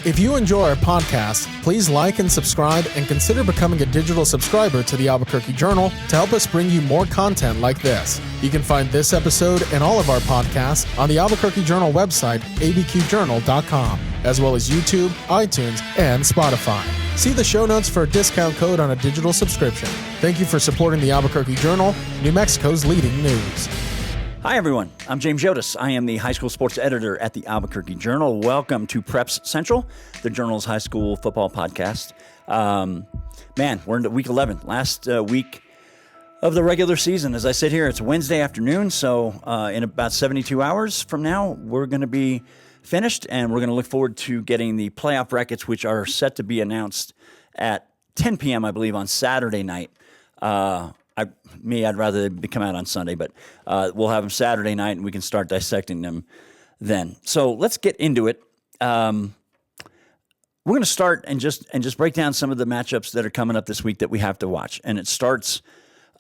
If you enjoy our podcast, please like and subscribe and consider becoming a digital subscriber to the Albuquerque Journal to help us bring you more content like this. You can find this episode and all of our podcasts on the Albuquerque Journal website, abqjournal.com, as well as YouTube, iTunes, and Spotify. See the show notes for a discount code on a digital subscription. Thank you for supporting the Albuquerque Journal, New Mexico's leading news. Hi, everyone. I'm James Yodice. I am the high school sports editor at the Albuquerque Journal. Welcome to Preps Central, the Journal's high school football podcast. We're into week 11, last week of the regular season. As I sit here, it's Wednesday afternoon, so in about 72 hours from now, we're going to be finished, and we're going to look forward to getting the playoff brackets, which are set to be announced at 10 p.m., I believe, on Saturday night. I'd rather they come out on Sunday, but we'll have them Saturday night, and we can start dissecting them then. So let's get into it. We're going to start and just break down some of the matchups that are coming up this week that we have to watch. And it starts,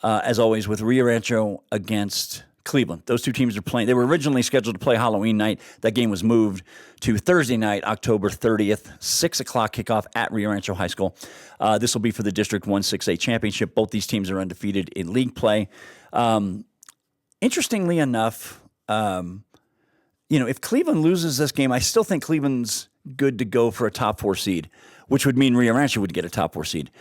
as always, with Rio Rancho against Cleveland. Those two teams are playing. They were originally scheduled to play Halloween night. That game was moved to Thursday night, October 30th, 6 o'clock kickoff at Rio Rancho High School. This will be for the District 1-6A championship. Both these teams are undefeated in league play. Interestingly enough, if Cleveland loses this game, I still think Cleveland's good to go for a top 4 seed, which would mean Rio Rancho would get a top 4 seed.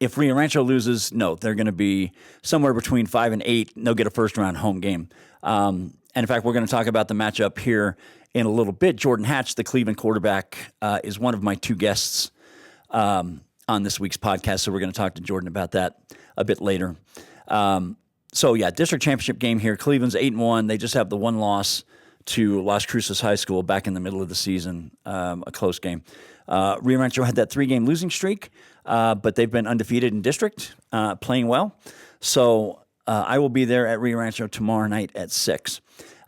If Rio Rancho loses, no, they're going to be somewhere between 5 and 8. And they'll get a first-round home game. And in fact, we're going to talk about the matchup here in a little bit. Jordan Hatch, the Cleveland quarterback, is one of my two guests on this week's podcast. So we're going to talk to Jordan about that a bit later. District championship game here. Cleveland's 8-1. They just have the one loss to Las Cruces High School back in the middle of the season, a close game. Rio Rancho had that 3-game losing streak, but they've been undefeated in district, playing well. So I will be there at Rio Rancho tomorrow night at 6.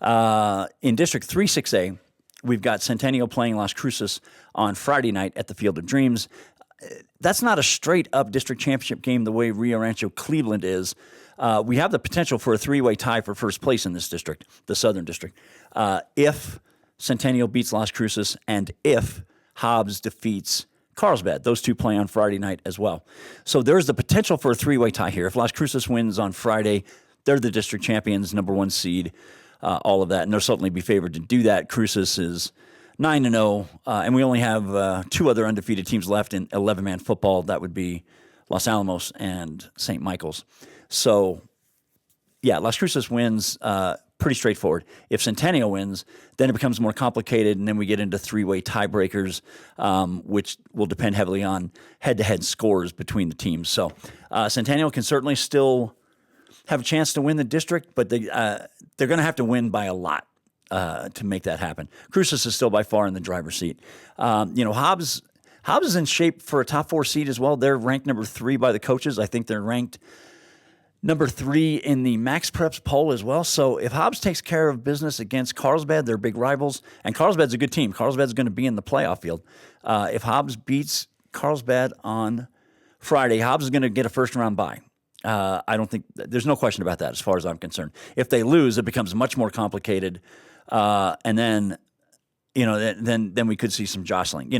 In District 3-6A, we've got Centennial playing Las Cruces on Friday night at the Field of Dreams. That's not a straight-up district championship game the way Rio Rancho Cleveland is. We have the potential for a 3-way tie for first place in this district, the Southern District, if Centennial beats Las Cruces and if Hobbs defeats Carlsbad. Those two play on Friday night as well. So there's the potential for a 3-way tie here. If Las Cruces wins on Friday, they're the district champions, number 1 seed, all of that. And they'll certainly be favored to do that. Cruces is 9-0, and we only have 2 other undefeated teams left in 11-man football. That would be Los Alamos and St. Michael's. So, Las Cruces wins pretty straightforward. If Centennial wins, then it becomes more complicated, and then we get into 3-way tiebreakers, which will depend heavily on head-to-head scores between the teams. So Centennial can certainly still have a chance to win the district, but they're going to have to win by a lot to make that happen. Cruces is still by far in the driver's seat. Hobbs is in shape for a top 4 seed as well. They're ranked number 3 by the coaches. I think they're ranked number 3 in the Max Preps poll as well. So if Hobbs takes care of business against Carlsbad, they're big rivals, and Carlsbad's a good team. Carlsbad's going to be in the playoff field. If Hobbs beats Carlsbad on Friday, Hobbs is going to get a first-round bye. I don't think there's no question about that as far as I'm concerned. If they lose, it becomes much more complicated, and then we could see some jostling.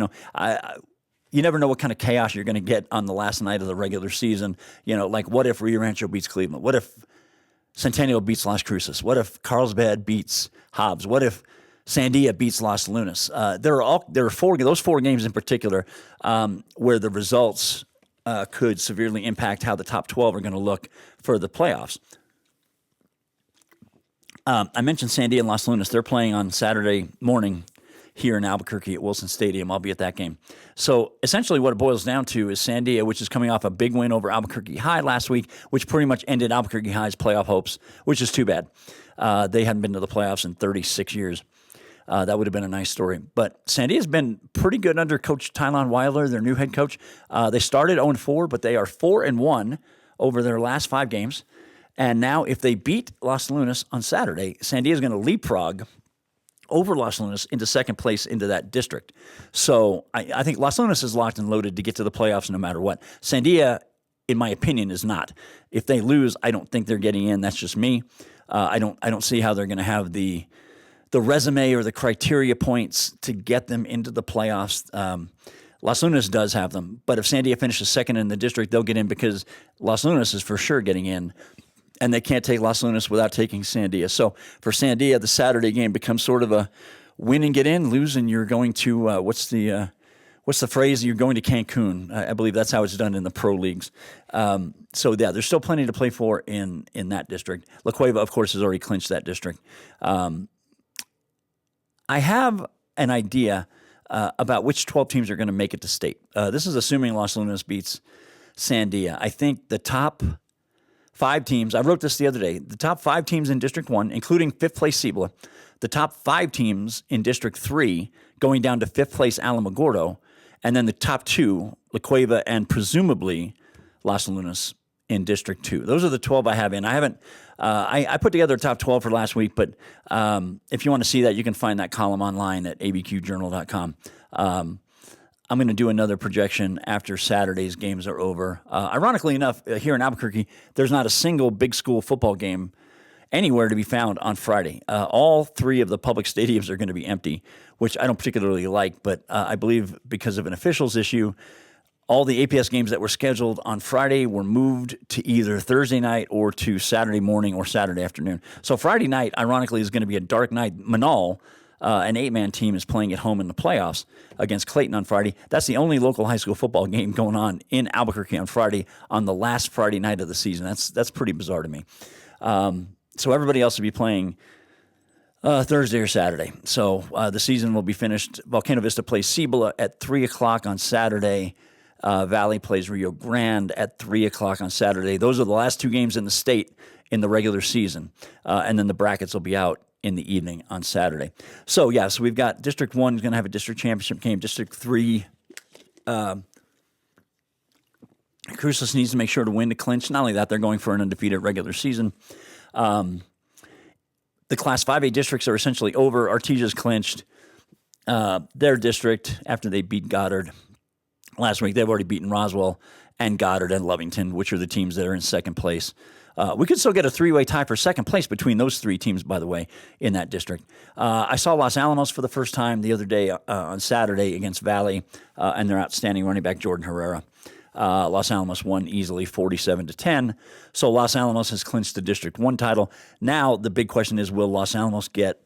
You never know what kind of chaos you're going to get on the last night of the regular season. Like what if Rio Rancho beats Cleveland? What if Centennial beats Las Cruces? What if Carlsbad beats Hobbs? What if Sandia beats Los Lunas? There are those 4 games in particular where the results could severely impact how the top 12 are going to look for the playoffs. I mentioned Sandia and Los Lunas. They're playing on Saturday morning here in Albuquerque at Wilson Stadium. I'll be at that game. So essentially what it boils down to is Sandia, which is coming off a big win over Albuquerque High last week, which pretty much ended Albuquerque High's playoff hopes, which is too bad. They hadn't been to the playoffs in 36 years. That would have been a nice story. But Sandia's been pretty good under Coach Tylon Weiler, their new head coach. They started 0-4, but they are 4-1 over their last 5 games. And now if they beat Los Lunas on Saturday, Sandia is going to leapfrog over Los Lunas into second place into that district. So I think Los Lunas is locked and loaded to get to the playoffs no matter what. Sandia, in my opinion, is not. If they lose, I don't think they're getting in. That's just me. I don't see how they're going to have the the resume or the criteria points to get them into the playoffs. Las Lunas does have them, but if Sandia finishes second in the district, they'll get in because Las Lunas is for sure getting in, and they can't take Las Lunas without taking Sandia. So for Sandia, the Saturday game becomes sort of a win and get in, lose and you're going to what's the phrase? You're going to Cancun. I believe that's how it's done in the pro leagues. So yeah, there's still plenty to play for in that district. La Cueva, of course, has already clinched that district. I have an idea about which 12 teams are going to make it to state. This is assuming Las Lunas beats Sandia. I think the top 5 teams, I wrote this the other day, the top 5 teams in District 1, including 5th place Cibola, the top 5 teams in District 3 going down to 5th place Alamogordo, and then the top 2, La Cueva and presumably Las Lunas in District 2. Those are the 12 I have in. I haven't. I put together a top 12 for last week, but if you want to see that, you can find that column online at abqjournal.com. I'm going to do another projection after Saturday's games are over. Ironically enough, here in Albuquerque, there's not a single big school football game anywhere to be found on Friday. All 3 of the public stadiums are going to be empty, which I don't particularly like, but I believe because of an officials issue, all the APS games that were scheduled on Friday were moved to either Thursday night or to Saturday morning or Saturday afternoon. So Friday night, ironically, is going to be a dark night. Manal, an 8-man team, is playing at home in the playoffs against Clayton on Friday. That's the only local high school football game going on in Albuquerque on Friday, on the last Friday night of the season. That's pretty bizarre to me. So everybody else will be playing Thursday or Saturday. So the season will be finished. Volcano Vista plays Cibola at 3 o'clock on Saturday. Valley plays Rio Grande at 3 o'clock on Saturday. Those are the last 2 games in the state in the regular season. And then the brackets will be out in the evening on Saturday. So we've got District 1 is going to have a district championship game. District 3, Cruces needs to make sure to win to clinch. Not only that, they're going for an undefeated regular season. The Class 5A districts are essentially over. Artesia's clinched their district after they beat Goddard last week. They've already beaten Roswell and Goddard and Lovington, which are the teams that are in second place. We could still get a 3-way tie for second place between those 3 teams, by the way, in that district. I saw Los Alamos for the first time the other day on Saturday against Valley, and their outstanding running back, Jordan Herrera. Los Alamos won easily 47-10. So Los Alamos has clinched the District 1 title. Now the big question is, will Los Alamos get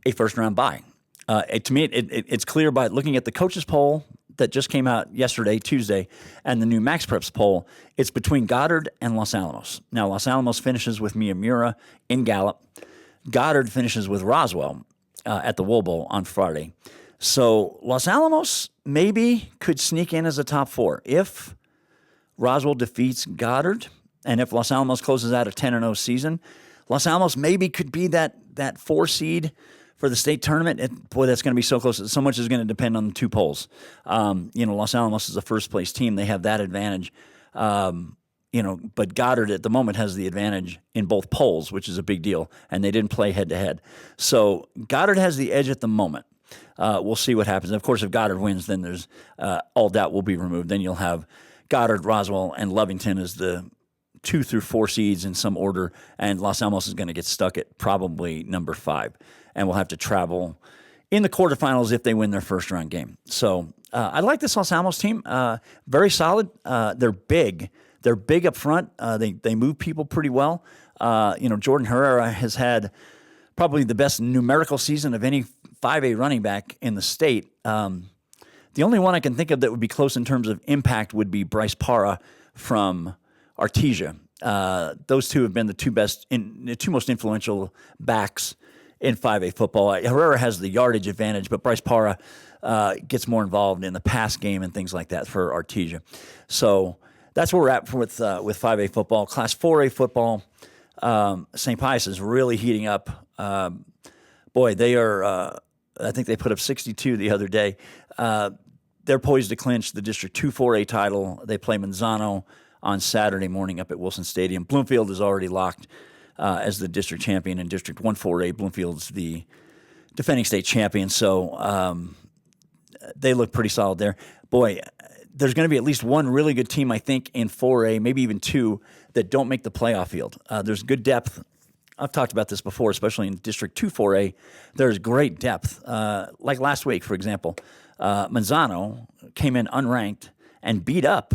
a first-round bye? To me, it's clear by looking at the coaches poll that just came out yesterday, Tuesday, and the new Max Preps poll. It's between Goddard and Los Alamos. Now, Los Alamos finishes with Miyamura in Gallup. Goddard finishes with Roswell at the Wool Bowl on Friday. So Los Alamos maybe could sneak in as a top 4 if Roswell defeats Goddard, and if Los Alamos closes out a 10-0 season. Los Alamos maybe could be that 4 seed for the state tournament. Boy, that's going to be so close. So much is going to depend on the 2 polls. Los Alamos is a first-place team. They have that advantage. But Goddard at the moment has the advantage in both polls, which is a big deal, and they didn't play head-to-head. So Goddard has the edge at the moment. We'll see what happens. Of course, if Goddard wins, then there's all doubt will be removed. Then you'll have Goddard, Roswell, and Lovington as the 2 through 4 seeds in some order, and Los Alamos is going to get stuck at probably number 5. And will have to travel in the quarterfinals if they win their first-round game. So I like this Los Alamos team. Very solid. They're big. They're big up front. They move people pretty well. Jordan Herrera has had probably the best numerical season of any 5A running back in the state. The only one I can think of that would be close in terms of impact would be Bryce Parra from Artesia. Those 2 have been the 2 most influential backs in 5A football. Herrera has the yardage advantage, but Bryce Parra gets more involved in the pass game and things like that for Artesia. So that's where we're at with 5A football. Class 4A football, St. Pius is really heating up. They are, I think they put up 62 the other day. They're poised to clinch the District 2 4A title. They play Manzano on Saturday morning up at Wilson Stadium. Bloomfield is already locked as the district champion in District 1 4A. Bloomfield's the defending state champion, so they look pretty solid there. Boy, there's going to be at least one really good team, I think, in 4A, maybe even 2, that don't make the playoff field. There's good depth I've talked about this before, especially in District 2 4A. There's great depth. Like last week, for example, Manzano came in unranked and beat up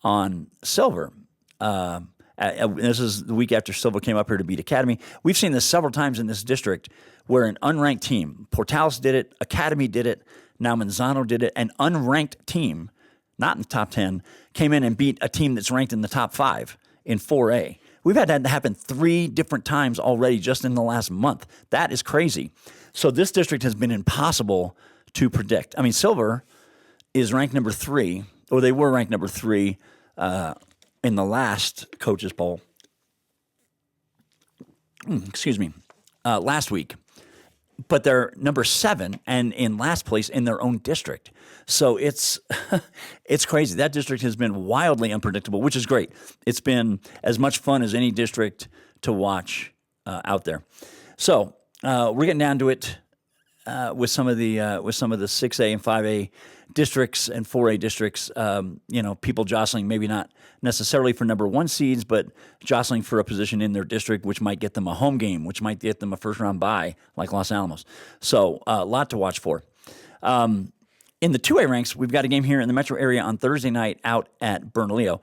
on Silver. This is the week after Silver came up here to beat Academy. We've seen this several times in this district where an unranked team, Portales did it, Academy did it, now Manzano did it, an unranked team, not in the top 10, came in and beat a team that's ranked in the top 5 in 4A. We've had that happen 3 different times already just in the last month. That is crazy. So this district has been impossible to predict. I mean, Silver is ranked number 3, or they were ranked number 3 in the last coaches poll. Last week. But they're number 7 and in last place in their own district. So it's it's crazy. That district has been wildly unpredictable, which is great. It's been as much fun as any district to watch out there. So we're getting down to it with some of the 6A and 5A districts and 4A districts. People jostling, maybe not necessarily for number 1 seeds, but jostling for a position in their district, which might get them a home game, which might get them a first-round bye, like Los Alamos. So a lot to watch for. In the 2A ranks, we've got a game here in the metro area on Thursday night out at Bernalillo.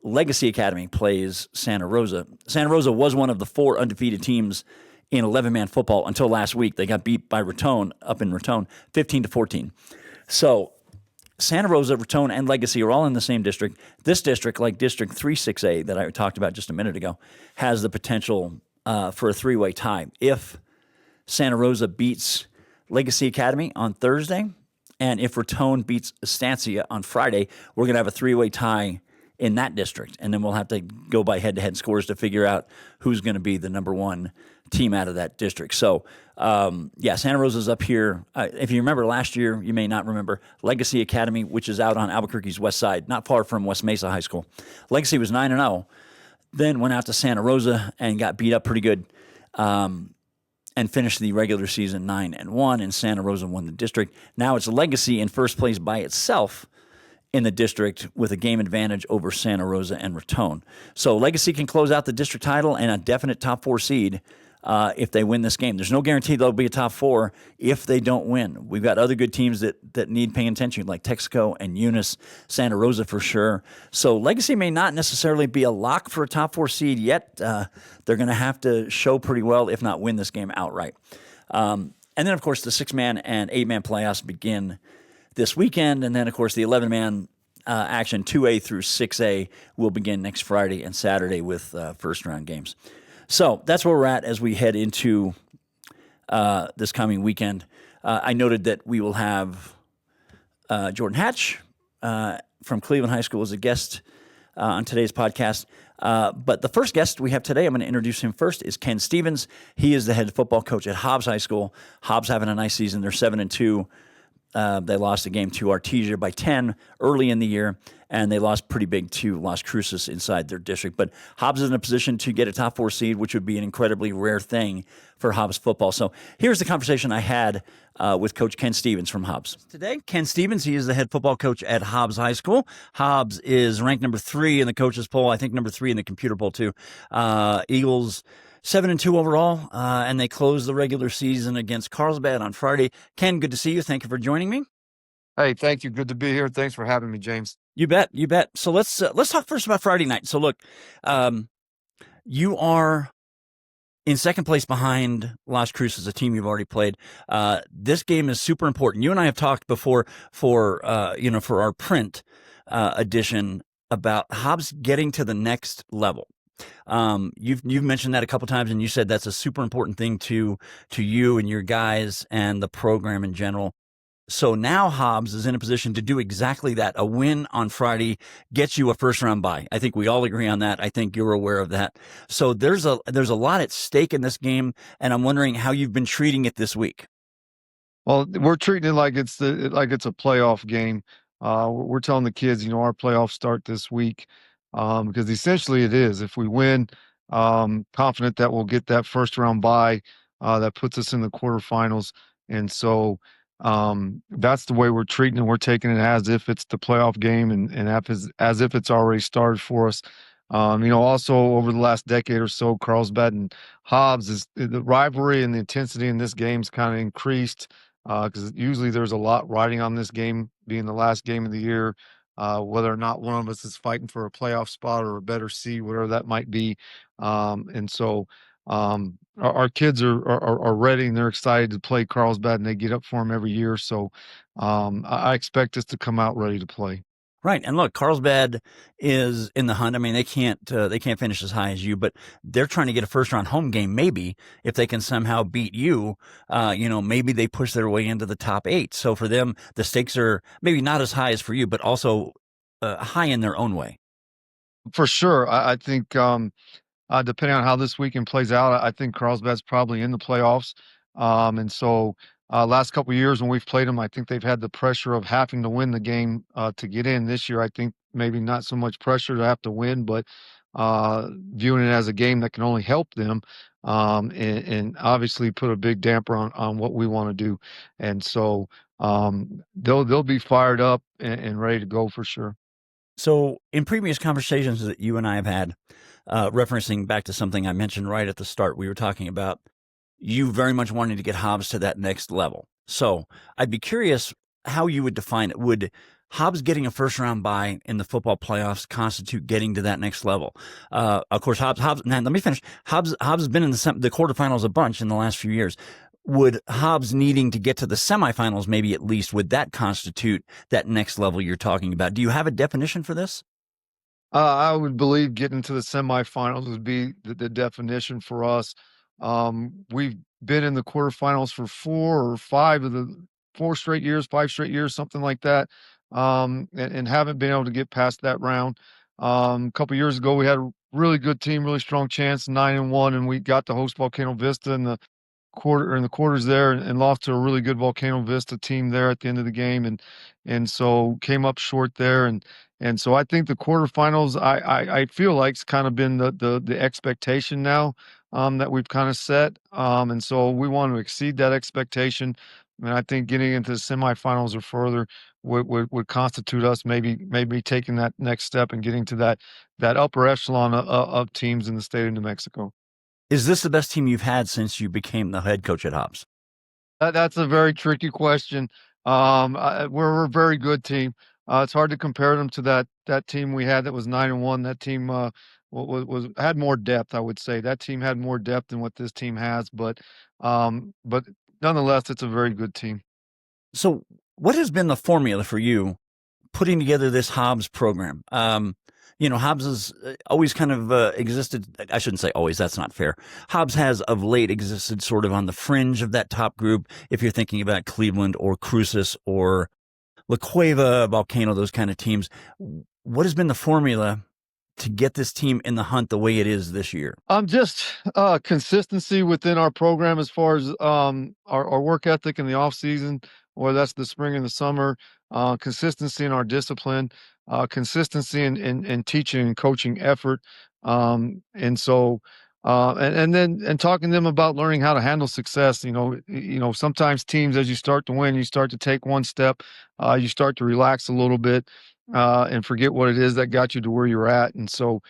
Legacy Academy plays Santa Rosa. Santa Rosa was one of the 4 undefeated teams in 11-man football until last week. They got beat by Raton, up in Raton, 15-14. So Santa Rosa, Raton, and Legacy are all in the same district. This district, like District 3 6A that I talked about just a minute ago, has the potential for a 3-way tie. If Santa Rosa beats Legacy Academy on Thursday, and if Raton beats Estancia on Friday, we're going to have a 3-way tie in that district. And then we'll have to go by head-to-head scores to figure out who's going to be the number 1 team out of that district. So, Santa Rosa's up here. If you remember last year, you may not remember, Legacy Academy, which is out on Albuquerque's west side, not far from West Mesa High School. Legacy was 9-0, then went out to Santa Rosa and got beat up pretty good, and finished the regular season 9-1, and Santa Rosa won the district. Now it's Legacy in first place by itself in the district with a game advantage over Santa Rosa and Raton. So Legacy can close out the district title and a definite top 4 seed if they win this game. There's no guarantee they'll be a top 4 if they don't win. We've got other good teams that need paying attention, like Texaco and Eunice, Santa Rosa for sure. So Legacy may not necessarily be a lock for a top 4 seed yet. They're going to have to show pretty well, if not win this game outright. And then, of course, the 6-man and 8-man playoffs begin this weekend. And then, of course, the 11-man action, 2A through 6A, will begin next Friday and Saturday with first-round games. So that's where we're at as we head into this coming weekend. I noted that we will have Jordan Hatch from Cleveland High School as a guest on today's podcast. But the first guest we have today, I'm going to introduce him first, is Ken Stevens. He is the head football coach at Hobbs High School. Hobbs having a nice season. They're 7-2. They lost a game to Artesia by 10 early in the year, and they lost pretty big to Las Cruces inside their district. But Hobbs is in a position to get a top 4 seed, which would be an incredibly rare thing for Hobbs football. So here's the conversation I had with Coach Ken Stevens from Hobbs. Today, Ken Stevens, he is the head football coach at Hobbs High School. Hobbs is ranked number 3 in the coaches poll, I think number 3 in the computer poll too. Eagles 7-2 overall, and they close the regular season against Carlsbad on Friday. Ken, good to see you. Thank you for joining me. Hey, thank you. Good to be here. Thanks for having me, James. You bet. You bet. So let's talk first about Friday night. So look, you are in second place behind Las Cruces, a team you've already played. This game is super important. You and I have talked before for our print edition about Hobbs getting to the next level. You've mentioned that a couple times, and you said that's a super important thing to you and your guys and the program in general. So now Hobbs is in a position to do exactly that. A win on Friday gets you a first round bye. I think we all agree on that. I think you're aware of that. So there's a lot at stake in this game, and I'm wondering how you've been treating it this week. Well, we're treating it like it's a playoff game. We're telling the kids, our playoffs start this week. Because essentially it is. If we win, confident that we'll get that first round bye, that puts us in the quarterfinals. And so that's the way we're treating it. We're taking it as if it's the playoff game and as if it's already started for us. Also over the last decade or so, Carlsbad and Hobbs is the rivalry and the intensity in this game's kind of increased because usually there's a lot riding on this game being the last game of the year, whether or not one of us is fighting for a playoff spot or a better seed, whatever that might be. And so our kids are ready and they're excited to play Carlsbad and they get up for them every year. So I expect us to come out ready to play. Right, and look, Carlsbad is in the hunt. I mean, they can't finish as high as you, but they're trying to get a first round home game. Maybe if they can somehow beat you, maybe they push their way into the top 8. So for them, the stakes are maybe not as high as for you, but also high in their own way. For sure, I think depending on how this weekend plays out, I think Carlsbad's probably in the playoffs. And so last couple of years when we've played them, I think they've had the pressure of having to win the game to get in. This year, I think maybe not so much pressure to have to win, but viewing it as a game that can only help them and obviously put a big damper on what we want to do. And so they'll be fired up and ready to go for sure. So in previous conversations that you and I have had, referencing back to something I mentioned right at the start, we were talking about you very much wanting to get Hobbs to that next level. So I'd be curious how you would define it. Would Hobbs getting a first round bye in the football playoffs constitute getting to that next level? Of course, Hobbs. Now let me finish. Hobbs has been in the quarterfinals a bunch in the last few years. Would Hobbs needing to get to the semifinals, maybe at least, would that constitute that next level you're talking about? Do you have a definition for this? I would believe getting to the semifinals would be the definition for us. We've been in the quarterfinals for 5 straight years, something like that, and haven't been able to get past that round. A couple years ago, we had a really good team, really strong chance, 9-1, and we got to host Volcano Vista in the quarters there and lost to a really good Volcano Vista team there at the end of the game and so came up short there and so I think the quarterfinals I feel like it's kind of been the expectation now that we've kind of set and so we want to exceed that expectation and I think getting into the semifinals or further would constitute us maybe taking that next step and getting to that upper echelon of teams in the state of New Mexico. Is this the best team you've had since you became the head coach at Hobbs? That's a very tricky question. We're a very good team. It's hard to compare them to that team we had that was 9-1. That team was had more depth, I would say. That team had more depth than what this team has, but nonetheless, it's a very good team. So, what has been the formula for you putting together this Hobbs program? Hobbs has always kind of existed. I shouldn't say always. That's not fair. Hobbs has of late existed sort of on the fringe of that top group. If you're thinking about Cleveland or Cruces or La Cueva, Volcano, those kind of teams, what has been the formula to get this team in the hunt the way it is this year? Just consistency within our program as far as our work ethic in the off season, whether that's the spring and the summer, consistency in our discipline, consistency in teaching and coaching effort. And so and talking to them about learning how to handle success. Sometimes teams, as you start to win, you start to take one step, you start to relax a little bit and forget what it is that got you to where you're at. And so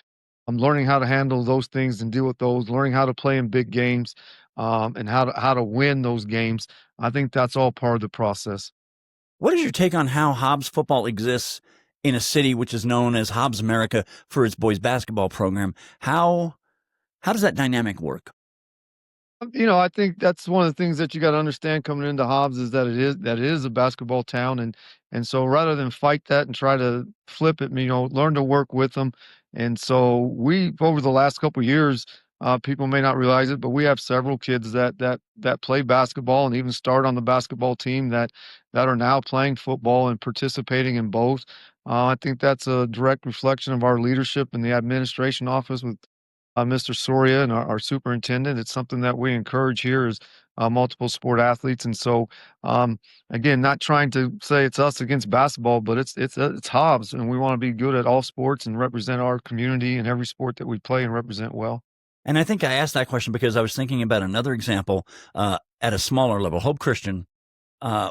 I'm learning how to handle those things and deal with those, learning how to play in big games, and how to win those games. I think that's all part of the process. What is your take on how Hobbs football exists in a city which is known as Hobbs America for its boys basketball program? How does that dynamic work? I think that's one of the things that you got to understand coming into Hobbs is that it is a basketball town, and so rather than fight that and try to flip it, learn to work with them. And so we over the last couple of years, people may not realize it, but we have several kids that play basketball and even start on the basketball team that are now playing football and participating in both. I think that's a direct reflection of our leadership in the administration office with Mr. Soria and our superintendent. It's something that we encourage here as multiple sport athletes. And so, again, not trying to say it's us against basketball, but it's Hobbs, and we want to be good at all sports and represent our community in every sport that we play and represent well. And I think I asked that question because I was thinking about another example at a smaller level, Hope Christian,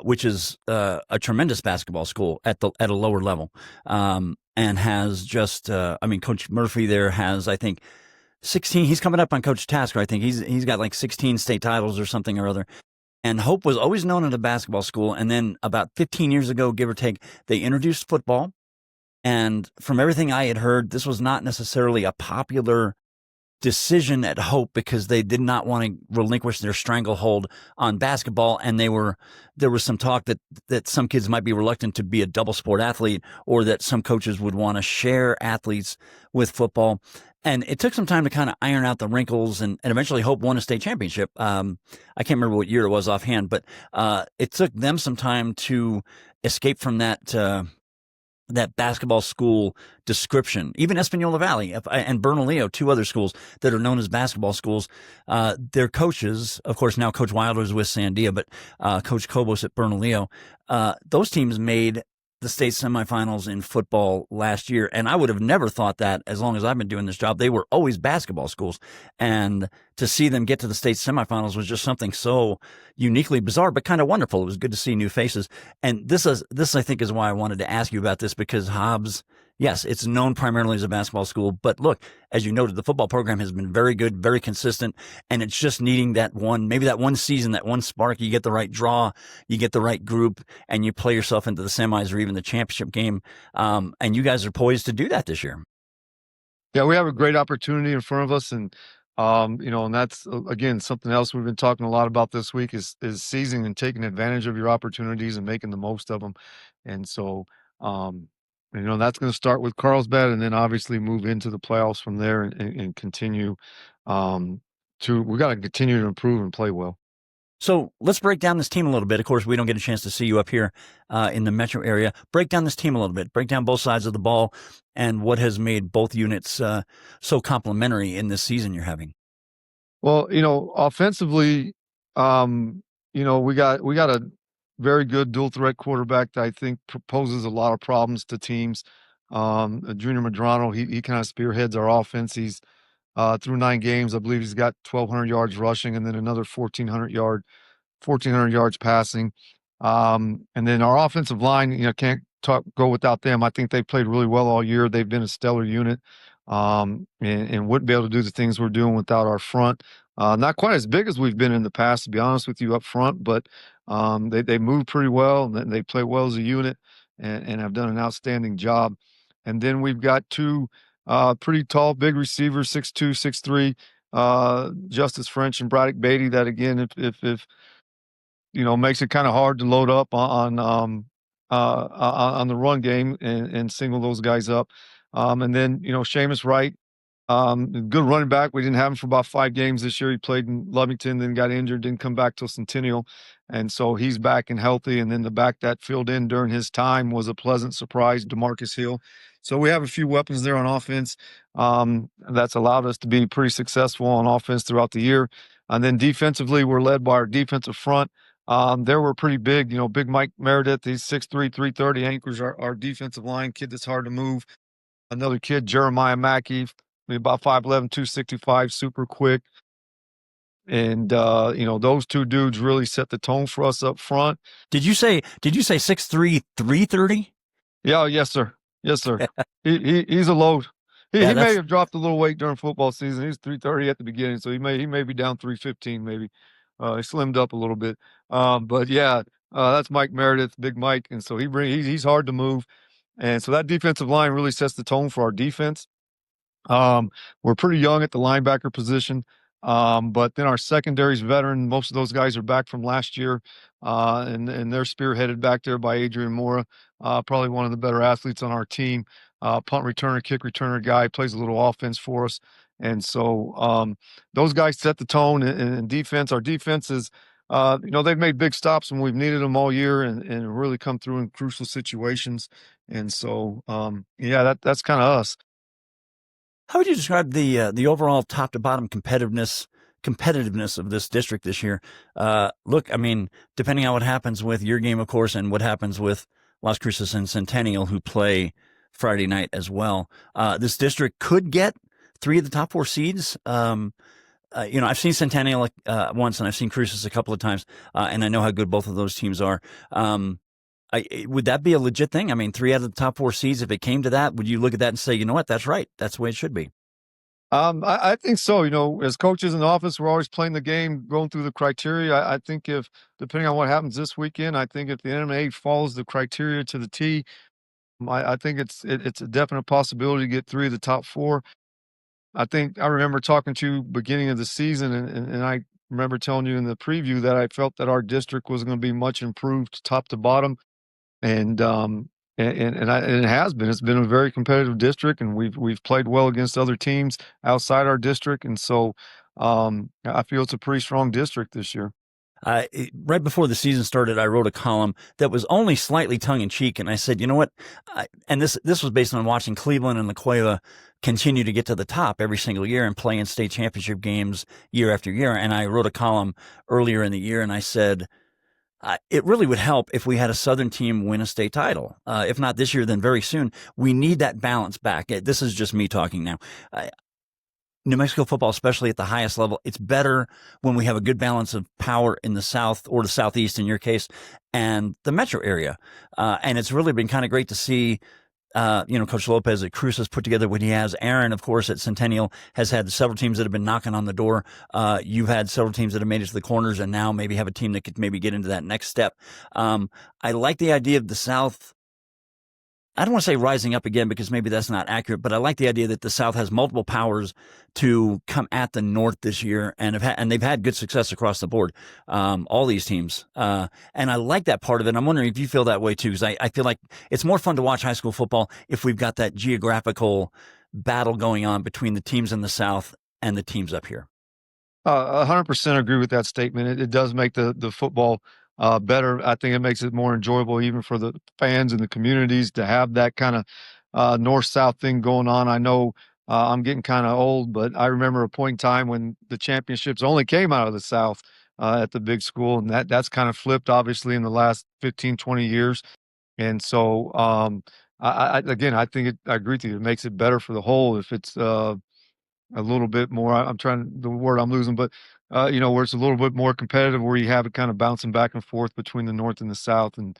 which is a tremendous basketball school at a lower level. and has just, Coach Murphy there has, I think, 16. He's coming up on Coach Tasker. I think he's got like 16 state titles or something or other. And Hope was always known at a basketball school. And then about 15 years ago, give or take, they introduced football. And from everything I had heard, this was not necessarily a popular decision at Hope because they did not want to relinquish their stranglehold on basketball. And there was some talk that some kids might be reluctant to be a double sport athlete, or that some coaches would want to share athletes with football. And it took some time to kind of iron out the wrinkles, and eventually Hope won a state championship. I can't remember what year it was offhand, but it took them some time to escape from that basketball school description. Even Espanola Valley and Bernalillo, two other schools that are known as basketball schools, their coaches, of course, now Coach Wilder's with Sandia, but Coach Kobos at Bernalillo, those teams made the state semifinals in football last year. And I would have never thought that as long as I've been doing this job. They were always basketball schools. And to see them get to the state semifinals was just something so uniquely bizarre, but kind of wonderful. It was good to see new faces. And this I think is why I wanted to ask you about this, because Hobbs, yes, it's known primarily as a basketball school, but look, as you noted, the football program has been very good, very consistent, and it's just needing maybe that one season, that one spark. You get the right draw, you get the right group, and you play yourself into the semis or even the championship game. And you guys are poised to do that this year. Yeah, we have a great opportunity in front of us, and and that's again something else we've been talking a lot about this week is seizing and taking advantage of your opportunities and making the most of them. And so, that's going to start with Carlsbad, and then obviously move into the playoffs from there, and continue we got to continue to improve and play well. So let's break down this team a little bit. Of course, we don't get a chance to see you up here in the metro area. Break down this team a little bit. Break down both sides of the ball and what has made both units so complementary in this season you're having. Well, offensively, we got a very good dual threat quarterback that I think poses a lot of problems to teams. Junior Madrano, he kind of spearheads our offense. He's through 9 games, I believe he's got 1,200 yards rushing, and then another 1,400 yards passing. And then our offensive line, can't go without them. I think they played really well all year. They've been a stellar unit, and wouldn't be able to do the things we're doing without our front. Not quite as big as we've been in the past, to be honest with you, up front, but they move pretty well, and they play well as a unit, and have done an outstanding job. And then we've got 2 pretty tall, big receivers, 6'2", 6'3", Justice French and Braddock Beatty. That again, if makes it kind of hard to load up on the run game and single those guys up. And then Seamus Wright, good running back. We didn't have him for about 5 games this year. He played in Lovington, then got injured, didn't come back till Centennial, and so he's back and healthy. And then the back that filled in during his time was a pleasant surprise, DeMarcus Hill. So we have a few weapons there on offense that's allowed us to be pretty successful on offense throughout the year. And then defensively, we're led by our defensive front. There were pretty big, Big Mike Meredith. He's 6'3", 330, anchors our defensive line, kid that's hard to move. Another kid, Jeremiah Mackey, about 5'11", 265, super quick. And those 2 dudes really set the tone for us up front. Did you say 6'3", 330? Yeah, yes, sir. Yes, sir. He's a load. He may have dropped a little weight during football season. He was 330 at the beginning, so he may be down 315 maybe. He slimmed up a little bit. But yeah, that's Mike Meredith, Big Mike, and so he's hard to move. And so that defensive line really sets the tone for our defense. We're pretty young at the linebacker position. But then our secondary's veteran. Most of those guys are back from last year, and they're spearheaded back there by Adrian Mora, probably one of the better athletes on our team. Punt returner, kick returner guy, plays a little offense for us. And so those guys set the tone in defense. Our defense is, they've made big stops when we've needed them all year, and really come through in crucial situations. And so, that's kind of us. How would you describe the overall top to bottom competitiveness of this district this year? Look, I mean, depending on what happens with your game, of course, and what happens with Las Cruces and Centennial, who play Friday night as well, this district could get 3 of the top 4 seeds. I've seen Centennial once, and I've seen Cruces a couple of times, and I know how good both of those teams are. Would that be a legit thing? I mean, 3 out of the top 4 seeds, if it came to that, would you look at that and say, you know what, that's right. That's the way it should be? I think so. As coaches in the office, we're always playing the game, going through the criteria. I think if, depending on what happens this weekend, I think if the NMA follows the criteria to the T, I think it's a definite possibility to get 3 of the top 4. I think I remember talking to you beginning of the season, and I remember telling you in the preview that I felt that our district was going to be much improved top to bottom, and and it has been. It's been a very competitive district, and we've played well against other teams outside our district, and so I feel it's a pretty strong district this year. Right before the season started, I wrote a column that was only slightly tongue in cheek, and I said, you know what? And this was based on watching Cleveland and La Cueva continue to get to the top every single year and play in state championship games year after year. And I wrote a column earlier in the year, and I said, it really would help if we had a Southern team win a state title. If not this year, then very soon. We need that balance back. This is just me talking now. New Mexico football, especially at the highest level, it's better when we have a good balance of power in the South or the Southeast in your case and the metro area. And it's really been kind of great to see, Coach Lopez at Cruces put together what he has. Aaron, of course, at Centennial has had several teams that have been knocking on the door. You've had several teams that have made it to the corners and now maybe have a team that could maybe get into that next step. I like the idea of the South. I don't want to say rising up again because maybe that's not accurate, but I like the idea that the South has multiple powers to come at the North this year, and they've had good success across the board, all these teams. And I like that part of it. I'm wondering if you feel that way too, because I feel like it's more fun to watch high school football if we've got that geographical battle going on between the teams in the South and the teams up here. 100% agree with that statement. It does make the football better. I think it makes it more enjoyable even for the fans and the communities to have that kind of north-south thing going on. I know I'm getting kind of old, but I remember a point in time when the championships only came out of the South at the big school, and that's kind of flipped obviously in the last 15, 20 years. And so again, I think I agree with you. It makes it better for the whole if it's a little bit more. I'm trying the word I'm losing, but where it's a little bit more competitive, where you have it kind of bouncing back and forth between the North and the South, and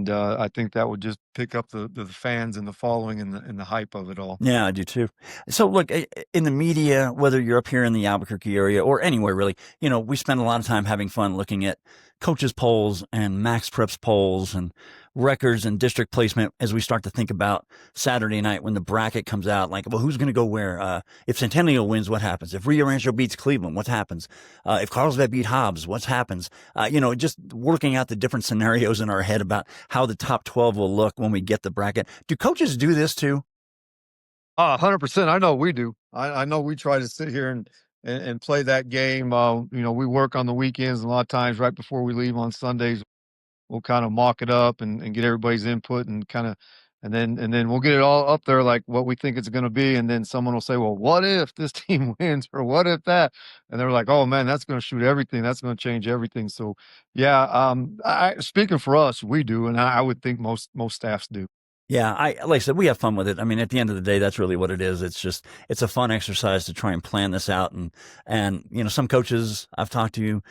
I think that would just pick up the fans and the following and the hype of it all. Yeah, I do too. So look, in the media, whether you're up here in the Albuquerque area or anywhere really, we spend a lot of time having fun looking at coaches polls and Max Preps polls and records and district placement as we start to think about Saturday night when the bracket comes out. Like, well, who's going to go where? If Centennial wins, what happens? If Rio Rancho beats Cleveland, what happens? If Carlsbad beat Hobbs, what happens? Just working out the different scenarios in our head about how the top 12 will look when we get the bracket. Do coaches do this too? 100%. I know we do. I know we try to sit here and play that game. We work on the weekends, and a lot of times right before we leave on Sundays, we'll kind of mock it up and get everybody's input and kind of, and then we'll get it all up there like what we think it's going to be. And then someone will say, well, what if this team wins, or what if that? And they're like, oh man, that's going to shoot everything. That's going to change everything. So yeah, speaking for us, we do. And I would think most staffs do. Yeah, like I said, we have fun with it. I mean, at the end of the day, that's really what it is. It's a fun exercise to try and plan this out. And some coaches I've talked to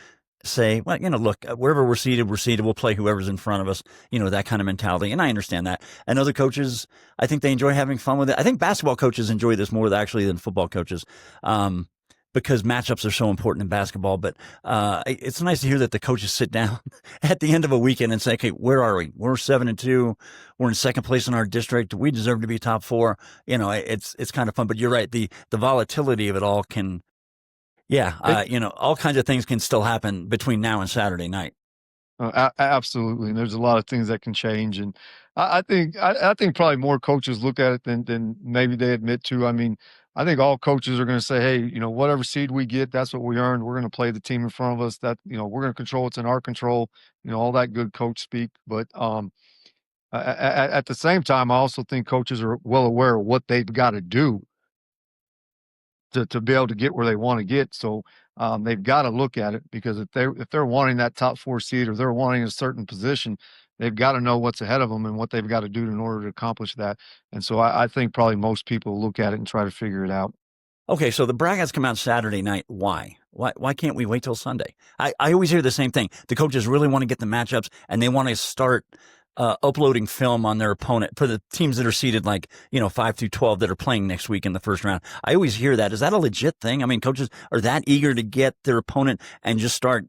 say, well, look, wherever we're seated, we'll play whoever's in front of us, that kind of mentality. And I understand that. And other coaches, I think they enjoy having fun with it. I think basketball coaches enjoy this more actually than football coaches. Because matchups are so important in basketball. But it's nice to hear that the coaches sit down at the end of a weekend and say, okay, where are we? We're 7-2. We're in second place in our district. We deserve to be top 4. It's kind of fun. But you're right. The volatility of it all can, all kinds of things can still happen between now and Saturday night. Absolutely. And there's a lot of things that can change. And I think probably more coaches look at it than maybe they admit to. I mean, I think all coaches are going to say, hey, whatever seed we get, that's what we earned. We're going to play the team in front of us. That, we're going to control what's in our control, all that good coach speak. But at the same time, I also think coaches are well aware of what they've got to do to be able to get where they want to get. So they've got to look at it, because if they're wanting that top 4 seed, or they're wanting a certain position, they've got to know what's ahead of them and what they've got to do in order to accomplish that. And so I think probably most people look at it and try to figure it out. Okay, so the brackets come out Saturday night. Why? Why can't we wait till Sunday? I always hear the same thing. The coaches really want to get the matchups, and they want to start uploading film on their opponent for the teams that are seeded 5 through 12 that are playing next week in the first round. I always hear that. Is that a legit thing? I mean, coaches are that eager to get their opponent and just start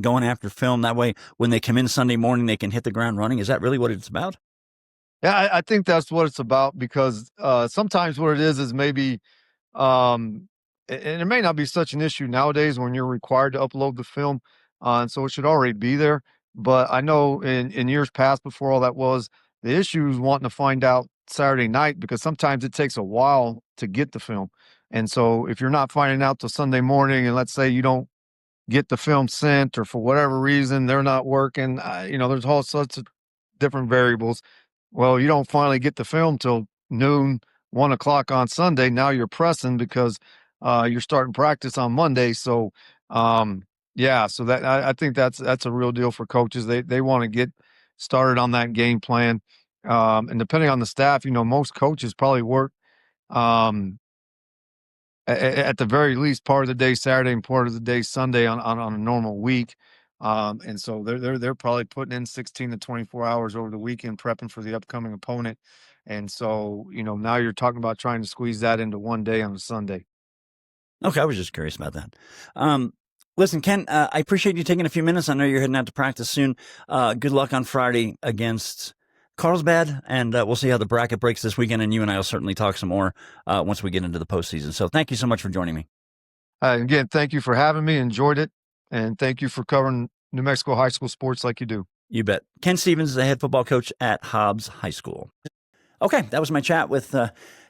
going after film. That way, when they come in Sunday morning, they can hit the ground running. Is that really what it's about? Yeah, I think that's what it's about because sometimes what it is maybe, and it may not be such an issue nowadays when you're required to upload the film, and so it should already be there. But I know in years past, before all that was, the issue is wanting to find out Saturday night because sometimes it takes a while to get the film. And so if you're not finding out till Sunday morning, and let's say you don't get the film sent or for whatever reason they're not working, there's all sorts of different variables. Well, you don't finally get the film till noon, 1 o'clock on Sunday. Now you're pressing because you're starting practice on Monday. So, so that I think that's a real deal for coaches. They want to get started on that game plan, and depending on the staff, most coaches probably work um, at the very least part of the day Saturday and part of the day Sunday on a normal week. And so they're probably putting in 16 to 24 hours over the weekend prepping for the upcoming opponent. And so, now you're talking about trying to squeeze that into one day on a Sunday. Okay, I was just curious about that. Listen, Ken, I appreciate you taking a few minutes. I know you're heading out to practice soon. Good luck on Friday against Carlsbad, and we'll see how the bracket breaks this weekend, and you and I will certainly talk some more once we get into the postseason. So thank you so much for joining me. Again, thank you for having me. Enjoyed it. And thank you for covering New Mexico high school sports like you do. You bet. Ken Stevens is the head football coach at Hobbs High School. Okay, that was my chat with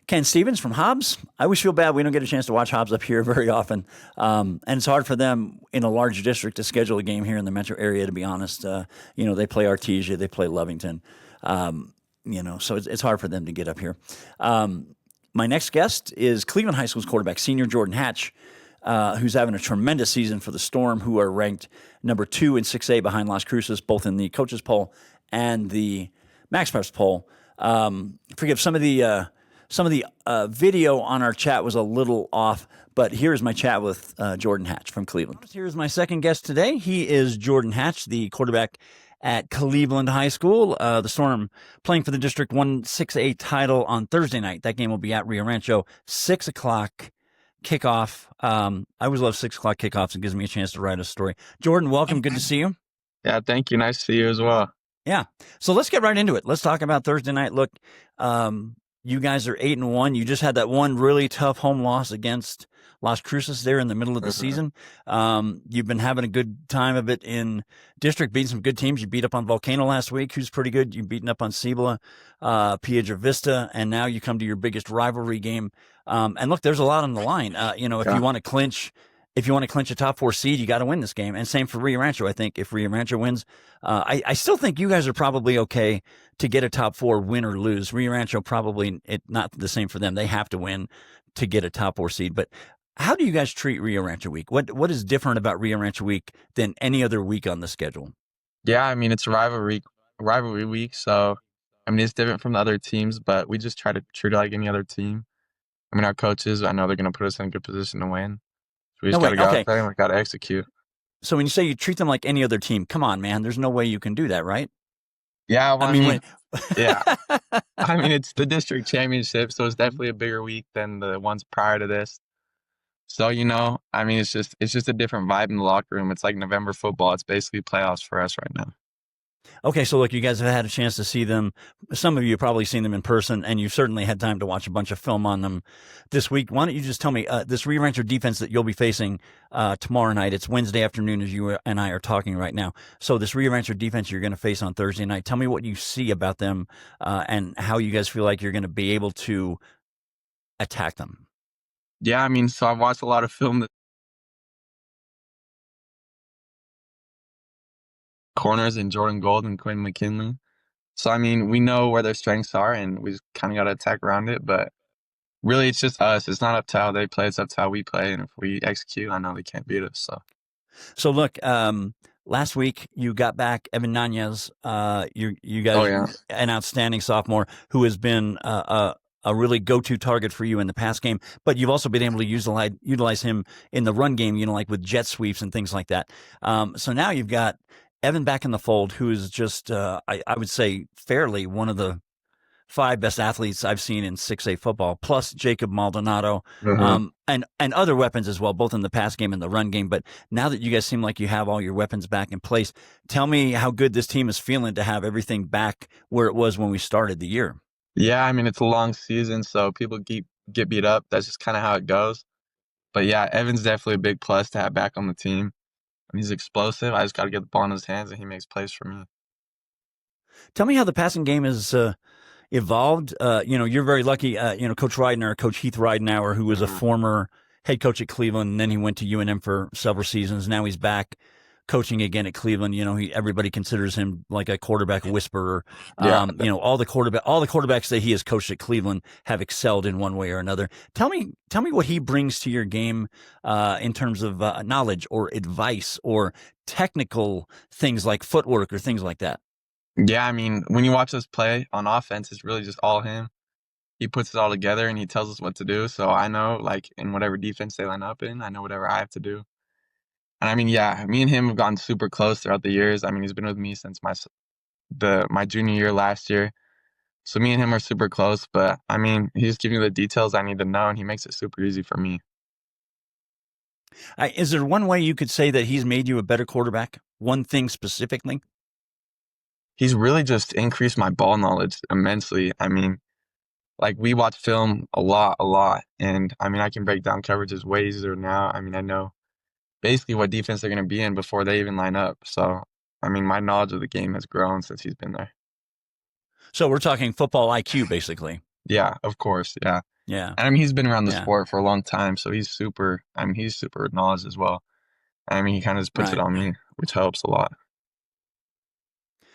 Ken Stevens from Hobbs. I always feel bad we don't get a chance to watch Hobbs up here very often. And it's hard for them in a large district to schedule a game here in the metro area, to be honest. They play Artesia, they play Lovington. So it's hard for them to get up here. My next guest is Cleveland High School's quarterback, senior Jordan Hatch, who's having a tremendous season for the Storm, who are ranked number 2 in 6A behind Las Cruces, both in the coaches poll and the Max Preps poll. Forgive some of the video on our chat was a little off, but here's my chat with Jordan Hatch from Cleveland. Here's my second guest today. He is Jordan Hatch, the quarterback at Cleveland High School. The Storm playing for the District 1 6A title on Thursday night. That game will be at Rio Rancho, 6 o'clock kickoff. I always love 6 o'clock kickoffs. It gives me a chance to write a story. Jordan, welcome. Good to see you. Yeah, thank you. Nice to see you as well. Yeah. So let's get right into it. Let's talk about Thursday night. Look, you guys are 8-1. You just had that one really tough home loss against Las Cruces there in the middle of the season. You've been having a good time of it in district, beating some good teams. You beat up on Volcano last week, who's pretty good. You've beaten up on Cibola, Piedra Vista, and now you come to your biggest rivalry game. And look, there's a lot on the line. If you want to clinch a top 4 seed, you got to win this game. And same for Rio Rancho. I think if Rio Rancho wins, I still think you guys are probably okay to get a top 4 win or lose. Rio Rancho probably not the same for them. They have to win to get a top 4 seed. But how do you guys treat Rio Rancho week? What is different about Rio Rancho week than any other week on the schedule? Yeah, I mean, it's a rivalry week. So, I mean, it's different from the other teams, but we just try to treat it like any other team. I mean, our coaches, I know they're going to put us in a good position to win. So we just got to go out there and we got to execute. So when you say you treat them like any other team, come on, man, there's no way you can do that, right? Yeah, well, I mean yeah. I mean, it's the district championship, so it's definitely a bigger week than the ones prior to this. So, I mean, it's just a different vibe in the locker room. It's like November football. It's basically playoffs for us right now. Okay, so look, you guys have had a chance to see them. Some of you have probably seen them in person, and you've certainly had time to watch a bunch of film on them this week. Why don't you just tell me this Rio Rancho defense that you'll be facing tomorrow night? It's Wednesday afternoon as you and I are talking right now. So this Rio Rancho defense you're going to face on Thursday night. Tell me what you see about them and how you guys feel like you're going to be able to attack them. Yeah, I mean, so I've watched a lot of film. Corners in Jordan Gold and Quinn McKinley. So, I mean, we know where their strengths are, and we just kind of got to attack around it. But really, it's just us. It's not up to how they play. It's up to how we play. And if we execute, I know they can't beat us. So look, last week you got back Evan Nanez. You guys, an outstanding sophomore who has been a really go-to target for you in the pass game, but you've also been able to utilize him in the run game, like with jet sweeps and things like that. So now you've got Evan back in the fold, who is just, I would say, fairly one of the 5 best athletes I've seen in 6A football, plus Jacob Maldonado, and other weapons as well, both in the pass game and the run game. But now that you guys seem like you have all your weapons back in place, tell me how good this team is feeling to have everything back where it was when we started the year. Yeah, I mean, it's a long season, so people get beat up. That's just kind of how it goes. But yeah, Evan's definitely a big plus to have back on the team. And he's explosive. I just got to get the ball in his hands, and he makes plays for me. Tell me how the passing game is evolved. You're very lucky. Coach Ridenour, Coach Heath Ridenour, who was a former head coach at Cleveland, and then he went to UNM for several seasons. Now he's back coaching again at Cleveland. Everybody considers him like a quarterback whisperer. All the quarterbacks that he has coached at Cleveland have excelled in one way or another. Tell me what he brings to your game in terms of knowledge or advice or technical things like footwork or things like that. Yeah, I mean, when you watch us play on offense, it's really just all him. He puts it all together and he tells us what to do. So I know, like, in whatever defense they line up in, I know whatever I have to do. And I mean, yeah, me and him have gotten super close throughout the years. I mean, he's been with me since my junior year last year. So me and him are super close. But I mean, he's giving me the details I need to know, and he makes it super easy for me. Is there one way you could say that he's made you a better quarterback? One thing specifically? He's really just increased my ball knowledge immensely. I mean, like, we watch film a lot. And I mean, I can break down coverages way easier now. I mean, I know basically what defense they're going to be in before they even line up. So, I mean, my knowledge of the game has grown since he's been there. So we're talking football IQ, basically. Yeah, of course. Yeah. Yeah. And I mean, he's been around the sport for a long time. So he's super knowledge as well. I mean, he kind of just puts it on me, which helps a lot.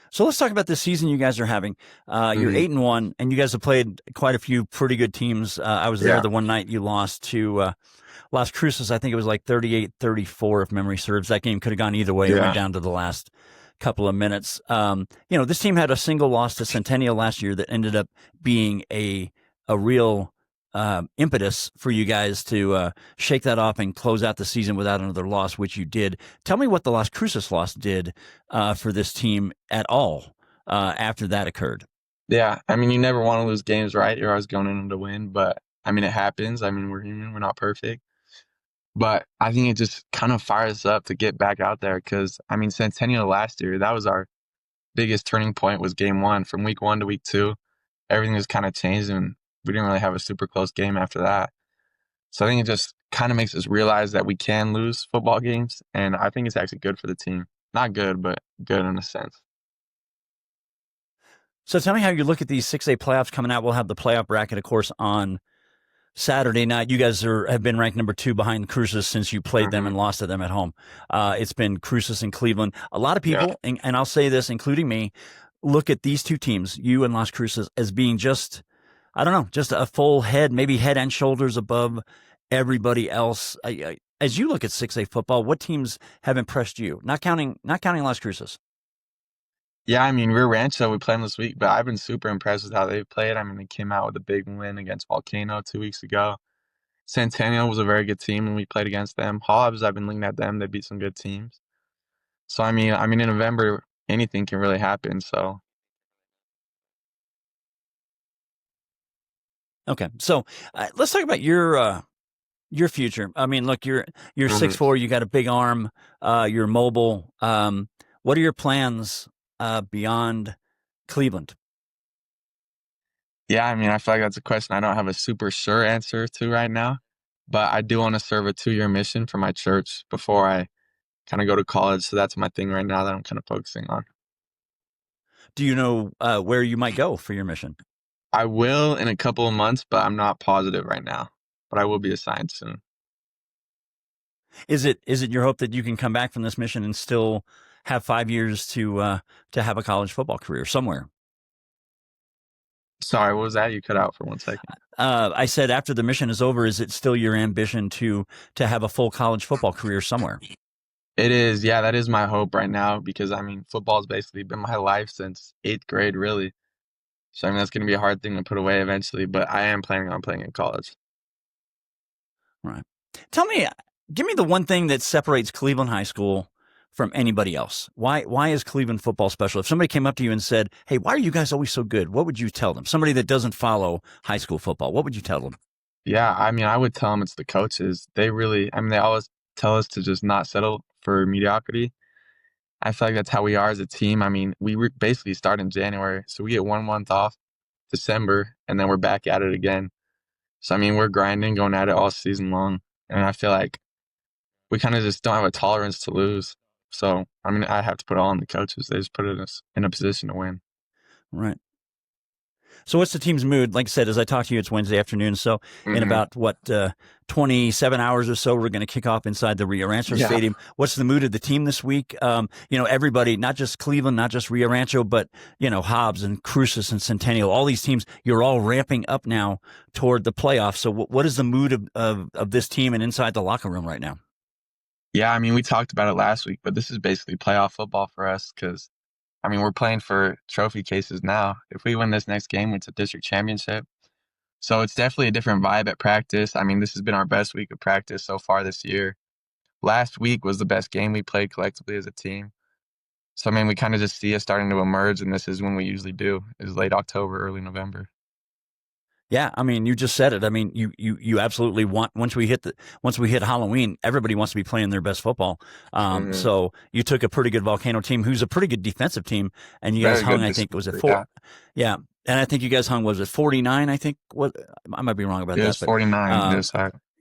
So let's talk about the season you guys are having. You're 8-1, and you guys have played quite a few pretty good teams. I was there the one night you lost to Las Cruces. I think it was like 38-34, if memory serves. That game could have gone either way. It went down to the last couple of minutes. This team had a single loss to Centennial last year that ended up being a real impetus for you guys to shake that off and close out the season without another loss, which you did. Tell me what the Las Cruces loss did for this team at all after that occurred. Yeah, I mean, you never want to lose games, right? You're always going in to win, but I mean, it happens. I mean, we're human, we're not perfect. But I think it just kind of fires us up to get back out there because, I mean, Centennial last year, that was our biggest turning point, was game 1. From week 1 to week 2, everything was kind of changed, and we didn't really have a super close game after that. So I think it just kind of makes us realize that we can lose football games, and I think it's actually good for the team. Not good, but good in a sense. So tell me how you look at these 6A playoffs coming out. We'll have the playoff bracket, of course, on Saturday night. You guys have been ranked number 2 behind Cruces since you played them and lost to them at home. It's been Cruces and Cleveland. A lot of people, and I'll say this, including me, look at these two teams, you and Las Cruces, as being just a full head, maybe head and shoulders above everybody else. As you look at 6A football, what teams have impressed you? Not counting Las Cruces. Yeah, I mean, Rio Rancho, we played them this week, but I've been super impressed with how they played. I mean, they came out with a big win against Volcano 2 weeks ago. Centennial was a very good team when we played against them. Hobbs, I've been looking at them. They beat some good teams. So, I mean, in November, anything can really happen, so. Okay, so let's talk about your future. I mean, look, you're 6'4", you got a big arm, you're mobile. What are your plans beyond Cleveland? Yeah, I mean, I feel like that's a question I don't have a super sure answer to right now, but I do want to serve a 2-year mission for my church before I kind of go to college. So that's my thing right now that I'm kind of focusing on. Do you know where you might go for your mission? I will in a couple of months, but I'm not positive right now. But I will be assigned soon. Is it your hope that you can come back from this mission and still have 5 years to have a college football career somewhere? Sorry, what was that? You cut out for 1 second. I said after the mission is over, is it still your ambition to have a full college football career somewhere? It is. Yeah, that is my hope right now because, I mean, football has basically been my life since 8th grade, really. So, I mean, that's going to be a hard thing to put away eventually, but I am planning on playing in college. Right. Give me the one thing that separates Cleveland High School from anybody else? Why is Cleveland football special? If somebody came up to you and said, hey, why are you guys always so good? What would you tell them? Somebody that doesn't follow high school football, what would you tell them? Yeah, I mean, I would tell them it's the coaches. They always tell us to just not settle for mediocrity. I feel like that's how we are as a team. I mean, basically start in January, so we get 1 month off, December, and then we're back at it again. So, I mean, we're grinding, going at it all season long, and I feel like we kind of just don't have a tolerance to lose. So, I mean, I have to put it all on the coaches. They just put us in a position to win. Right. So what's the team's mood? Like I said, as I talk to you, it's Wednesday afternoon. So in about, 27 hours or so, we're going to kick off inside the Rio Rancho Stadium. What's the mood of the team this week? Everybody, not just Cleveland, not just Rio Rancho, but, Hobbs and Cruces and Centennial, all these teams, you're all ramping up now toward the playoffs. So what is the mood of this team and inside the locker room right now? Yeah, I mean, we talked about it last week, but this is basically playoff football for us because I mean, we're playing for trophy cases now. If we win this next game, it's a district championship. So it's definitely a different vibe at practice. I mean, this has been our best week of practice so far this year. Last week was the best game we played collectively as a team. So, I mean, we kind of just see us starting to emerge, and this is when we usually do, is late October, early November. Yeah, I mean, you just said it. I mean, you absolutely want once we hit Halloween, everybody wants to be playing their best football. So you took a pretty good Volcano team, who's a pretty good defensive team, and you guys hung. I think was it 4? Yeah, and I think you guys hung. Was it 49? I think I might be wrong about that. It was 49.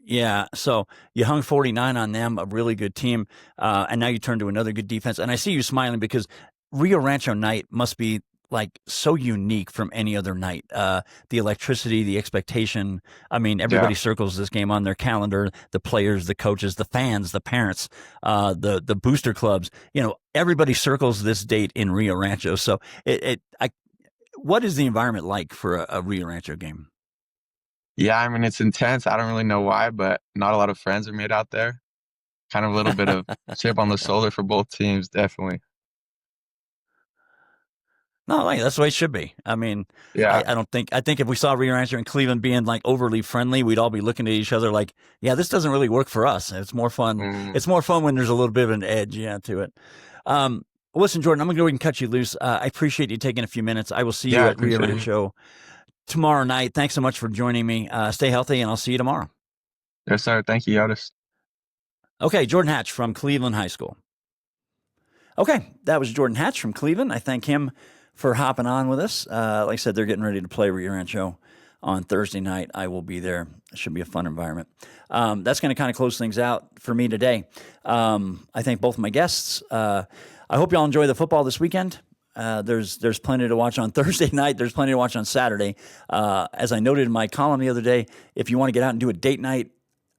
Yeah, so you hung 49 on them, a really good team, and now you turn to another good defense. And I see you smiling because Rio Rancho night must be like so unique from any other night. The electricity, the expectation. I mean, everybody circles this game on their calendar, the players, the coaches, the fans, the parents, the booster clubs, everybody circles this date in Rio Rancho. So what is the environment like for a Rio Rancho game? Yeah, I mean, it's intense. I don't really know why, but not a lot of friends are made out there. Kind of a little bit of chip on the shoulder for both teams, definitely. No, that's the way it should be. I mean, I think if we saw Rio Rancho and Cleveland being like overly friendly, we'd all be looking at each other like, yeah, this doesn't really work for us. It's more fun. It's more fun when there's a little bit of an edge, to it. Listen, Jordan, I'm going to go ahead and cut you loose. I appreciate you taking a few minutes. I will see you at Rio Rancho tomorrow night. Thanks so much for joining me. Stay healthy, and I'll see you tomorrow. Yes, sir. Thank you, Yodice. Okay, Jordan Hatch from Cleveland High School. Okay, that was Jordan Hatch from Cleveland. I thank him for hopping on with us. Like I said, they're getting ready to play Rio Rancho on Thursday night. I will be there. It should be a fun environment. That's going to kind of close things out for me today. I thank both of my guests. I hope y'all enjoy the football this weekend. There's plenty to watch on Thursday night. There's plenty to watch on Saturday. As I noted in my column the other day, if you want to get out and do a date night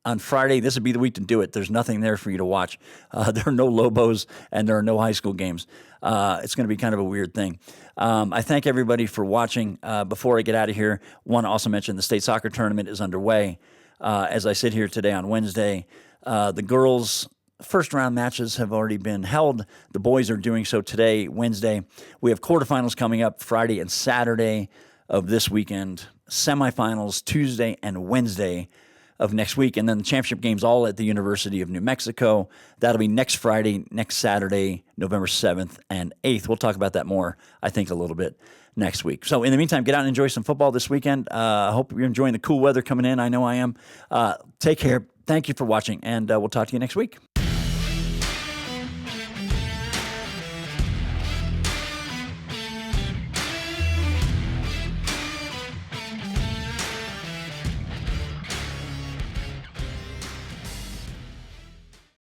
on Friday, this would be the week to do it. There's nothing there for you to watch. There are no Lobos and there are no high school games. It's going to be kind of a weird thing. I thank everybody for watching. Before I get out of here, want to also mention the state soccer tournament is underway. As I sit here today on Wednesday, the girls' first-round matches have already been held. The boys are doing so today, Wednesday. We have quarterfinals coming up Friday and Saturday of this weekend, semifinals Tuesday and Wednesday of next week, and then the championship games all at the University of New Mexico. That'll be next Friday, next Saturday, November 7th and 8th. We'll talk about that more, I think, a little bit next week. So in the meantime, get out and enjoy some football this weekend. I hope you're enjoying the cool weather coming in. I know I am. Take care. Thank you for watching, and we'll talk to you next week.